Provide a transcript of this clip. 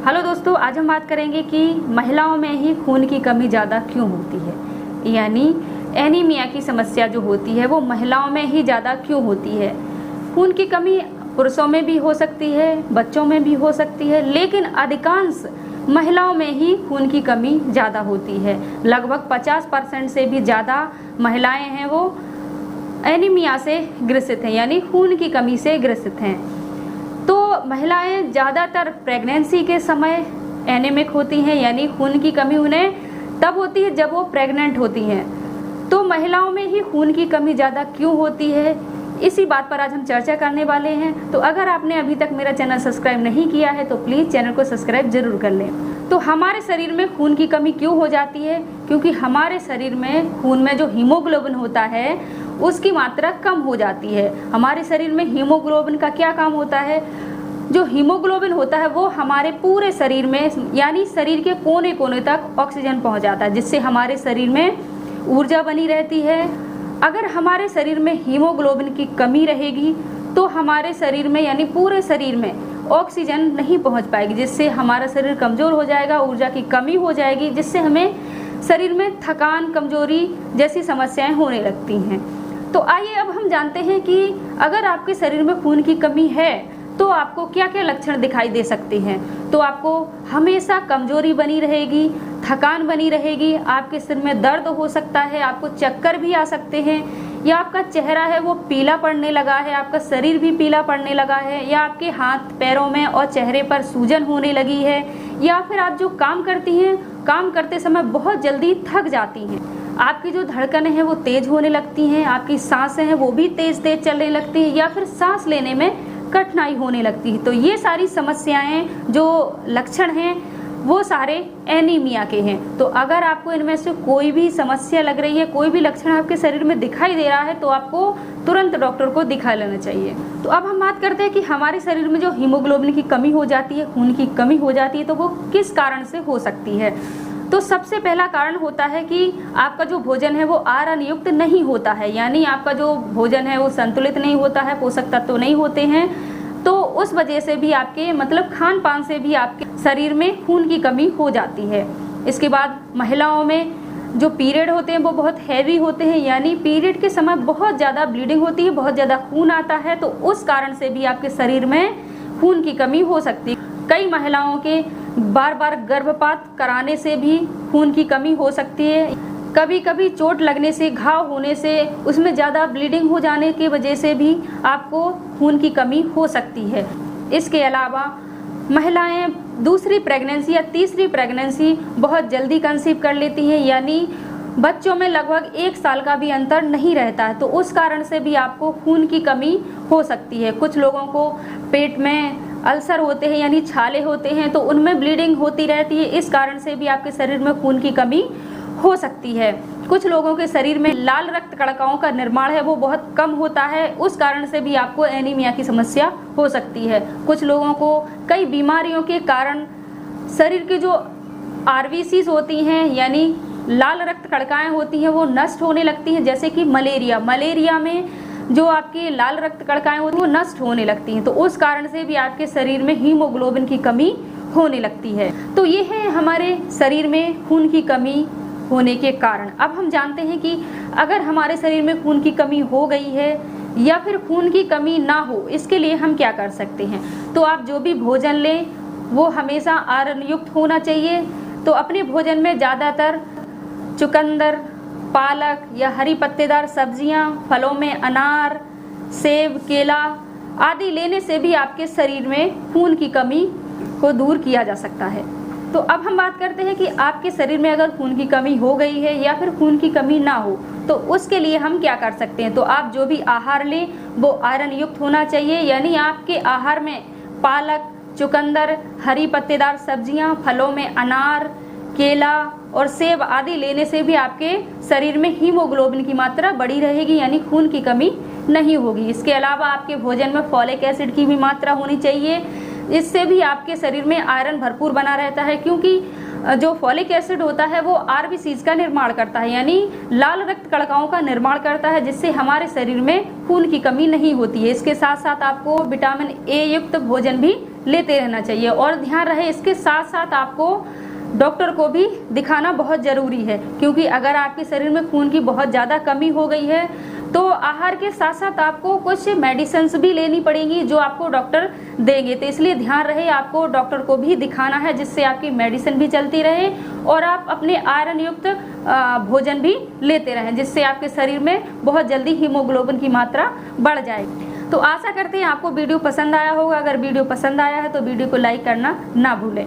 Hello दोस्तों, आज हम बात करेंगे कि महिलाओं में ही खून की कमी ज़्यादा क्यों होती है। यानी एनीमिया की समस्या जो होती है वो महिलाओं में ही ज़्यादा क्यों होती है। खून की कमी पुरुषों में भी हो सकती है, बच्चों में भी हो सकती है, लेकिन अधिकांश महिलाओं में ही खून की कमी ज़्यादा होती है। लगभग 50% से भी ज़्यादा महिलाएं हैं वो एनीमिया से ग्रसित हैं, यानी खून की कमी से ग्रसित हैं। तो महिलाएं ज़्यादातर प्रेगनेंसी के समय एनीमिक होती हैं, यानी खून की कमी उन्हें तब होती है जब वो प्रेग्नेंट होती हैं। तो महिलाओं में ही खून की कमी ज़्यादा क्यों होती है, इसी बात पर आज हम चर्चा करने वाले हैं। तो अगर आपने अभी तक मेरा चैनल सब्सक्राइब नहीं किया है तो प्लीज़ चैनल को सब्सक्राइब जरूर कर लें। तो हमारे शरीर में खून की कमी क्यों हो जाती है? क्योंकि हमारे शरीर में खून में जो हीमोग्लोबिन होता है उसकी मात्रा कम हो जाती है। हमारे शरीर में हीमोग्लोबिन का क्या काम होता है? जो हीमोग्लोबिन होता है वो हमारे पूरे शरीर में, यानी शरीर के कोने कोने तक ऑक्सीजन पहुंचाता है, जिससे हमारे शरीर में ऊर्जा बनी रहती है। अगर हमारे शरीर में हीमोग्लोबिन की कमी रहेगी तो हमारे शरीर में, यानी पूरे शरीर में ऑक्सीजन नहीं पहुंच पाएगी, जिससे हमारा शरीर कमज़ोर हो जाएगा, ऊर्जा की कमी हो जाएगी, जिससे हमें शरीर में थकान, कमजोरी जैसी समस्याएं होने लगती हैं। तो आइए अब हम जानते हैं कि अगर आपके शरीर में खून की कमी है तो आपको क्या क्या लक्षण दिखाई दे सकते हैं। तो आपको हमेशा कमजोरी बनी रहेगी, थकान बनी रहेगी, आपके सिर में दर्द हो सकता है, आपको चक्कर भी आ सकते हैं, या आपका चेहरा है वो पीला पड़ने लगा है, आपका शरीर भी पीला पड़ने लगा है, या आपके हाथ पैरों में और चेहरे पर सूजन होने लगी है, या फिर आप जो काम करती हैं, काम करते समय बहुत जल्दी थक जाती हैं, आपकी जो धड़कनें हैं वो तेज होने लगती हैं, आपकी सांसें हैं वो भी तेज तेज चलने लगती हैं, या फिर सांस लेने में कठिनाई होने लगती है। तो ये सारी समस्याएं, जो लक्षण हैं वो सारे एनीमिया के हैं। तो अगर आपको इनमें से कोई भी समस्या लग रही है, कोई भी लक्षण आपके शरीर में दिखाई दे रहा है तो आपको तुरंत डॉक्टर को दिखा लेना चाहिए। तो अब हम बात करते हैं कि हमारे शरीर में जो हीमोग्लोबिन की कमी हो जाती है, खून की कमी हो जाती है, तो वो किस कारण से हो सकती है। तो सबसे पहला कारण होता है कि आपका जो भोजन है वो आयरन युक्त नहीं होता है, यानी आपका जो भोजन है वो संतुलित नहीं होता है, पोषक तत्व नहीं होते हैं। तो उस वजह से भी आपके, मतलब खान पान से भी आपके शरीर में खून की कमी हो जाती है। इसके बाद महिलाओं में जो पीरियड होते हैं वो बहुत हैवी होते हैं, यानी पीरियड के समय बहुत ज़्यादा ब्लीडिंग होती है, बहुत ज़्यादा खून आता है, तो उस कारण से भी आपके शरीर में खून की कमी हो सकती है। कई महिलाओं के बार बार गर्भपात कराने से भी खून की कमी हो सकती है। कभी कभी चोट लगने से, घाव होने से, उसमें ज़्यादा ब्लीडिंग हो जाने की वजह से भी आपको खून की कमी हो सकती है। इसके अलावा महिलाएं दूसरी प्रेगनेंसी या तीसरी प्रेगनेंसी बहुत जल्दी कंसीव कर लेती हैं, यानी बच्चों में लगभग 1 साल का भी अंतर नहीं रहता है, तो उस कारण से भी आपको खून की कमी हो सकती है। कुछ लोगों को पेट में अल्सर होते हैं, यानी छाले होते हैं, तो उनमें ब्लीडिंग होती रहती है, इस कारण से भी आपके शरीर में खून की कमी हो सकती है। कुछ लोगों के शरीर में लाल रक्त कणिकाओं का निर्माण है वो बहुत कम होता है, उस कारण से भी आपको एनीमिया की समस्या हो सकती है। कुछ लोगों को कई बीमारियों के कारण शरीर की जो आरबीसीज होती हैं, यानी लाल रक्त कणिकाएं होती हैं, वो नष्ट होने लगती हैं, जैसे कि मलेरिया में जो आपकी लाल रक्त कणिकाएं होती हैं वो नष्ट होने लगती हैं, तो उस कारण से भी आपके शरीर में हीमोग्लोबिन की कमी होने लगती है। तो ये है हमारे शरीर में खून की कमी होने के कारण। अब हम जानते हैं कि अगर हमारे शरीर में खून की कमी हो गई है या फिर खून की कमी ना हो, इसके लिए हम क्या कर सकते हैं। तो आप जो भी भोजन लें वो हमेशा आयरन युक्त होना चाहिए। तो अपने भोजन में ज़्यादातर चुकंदर, पालक या हरी पत्तेदार सब्जियां, फलों में अनार, सेब, केला आदि लेने से भी आपके शरीर में खून की कमी को दूर किया जा सकता है। तो अब हम बात करते हैं कि आपके शरीर में अगर खून की कमी हो गई है या फिर खून की कमी ना हो तो उसके लिए हम क्या कर सकते हैं। तो आप जो भी आहार लें वो आयरन युक्त होना चाहिए, यानी आपके आहार में पालक, चुकंदर, हरी पत्तेदार सब्जियां, फलों में अनार, केला और सेब आदि लेने से भी आपके शरीर में हीमोग्लोबिन की मात्रा बढ़ी रहेगी, यानी खून की कमी नहीं होगी। इसके अलावा आपके भोजन में फॉलिक एसिड की भी मात्रा होनी चाहिए, इससे भी आपके शरीर में आयरन भरपूर बना रहता है, क्योंकि जो फॉलिक एसिड होता है वो आरबीसीज का निर्माण करता है, यानी लाल रक्त कणिकाओं का निर्माण करता है, जिससे हमारे शरीर में खून की कमी नहीं होती है। इसके साथ साथ आपको विटामिन ए युक्त भोजन भी लेते रहना चाहिए। और ध्यान रहे, इसके साथ साथ आपको डॉक्टर को भी दिखाना बहुत ज़रूरी है, क्योंकि अगर आपके शरीर में खून की बहुत ज़्यादा कमी हो गई है तो आहार के साथ साथ आपको कुछ मेडिसिन्स भी लेनी पड़ेंगी जो आपको डॉक्टर देंगे। तो इसलिए ध्यान रहे, आपको डॉक्टर को भी दिखाना है, जिससे आपकी मेडिसिन भी चलती रहे और आप अपने आयरन युक्त भोजन भी लेते रहें, जिससे आपके शरीर में बहुत जल्दी हीमोग्लोबिन की मात्रा बढ़ जाए। तो आशा करते हैं आपको वीडियो पसंद आया होगा। अगर वीडियो पसंद आया है तो वीडियो को लाइक करना ना भूलें।